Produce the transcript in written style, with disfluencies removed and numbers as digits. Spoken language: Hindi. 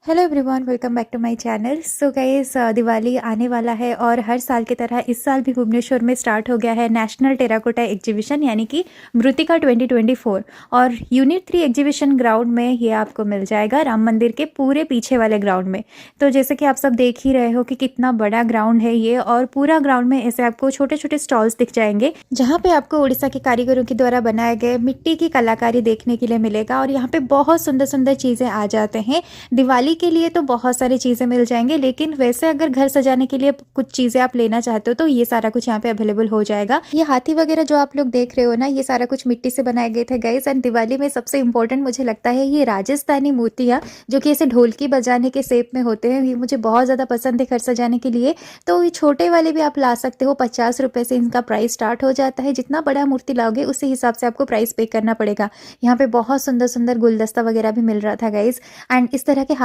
Hello everyone, welcome back to my channel. So guys, Diwali आने वाला है और हर साल की तरह इस साल भी भुवनेश्वर में स्टार्ट हो गया है नेशनल टेराकोटा एग्जीबिशन यानी कि मृतिका 2024। और यूनिट 3 एग्जीबिशन ग्राउंड में ये आपको मिल जाएगा राम मंदिर के पूरे पीछे वाले ग्राउंड में। तो जैसे कि आप सब देख ही रहे हो कि कितना बड़ा ग्राउंड है ये, और पूरा ग्राउंड में ऐसे आपको छोटे छोटे स्टॉल्स दिख जाएंगे जहाँ पे आपको उड़ीसा के कारीगरों के द्वारा बनाए गए मिट्टी की कलाकारी देखने के लिए मिलेगा। और यहाँ पे बहुत सुंदर सुंदर चीज़ें आ जाते हैं। दिवाली के लिए तो बहुत सारी चीज़ें मिल जाएंगे, लेकिन वैसे अगर घर सजाने के लिए कुछ चीज़ें आप लेना चाहते हो तो ये सारा कुछ यहाँ पे अवेलेबल हो जाएगा। ये हाथी वगैरह जो आप लोग देख रहे हो ना, ये सारा कुछ मिट्टी से बनाए गए थे गाइस। एंड दिवाली में सबसे इंपॉर्टेंट मुझे लगता है ये राजस्थानी मूर्तियाँ, जो कि ऐसे ढोलकी बजाने के शेप में होते हैं। ये मुझे बहुत ज़्यादा पसंद है घर सजाने के लिए। तो ये छोटे वाले भी आप ला सकते हो, 50 रुपये से इनका प्राइस स्टार्ट हो जाता है। जितना बड़ा मूर्ति लाओगे उसी हिसाब से आपको प्राइस पे करना पड़ेगा। यहाँ पे बहुत सुंदर सुंदर गुलदस्ता वगैरह भी मिल रहा था गाइस। एंड इस तरह के हाथ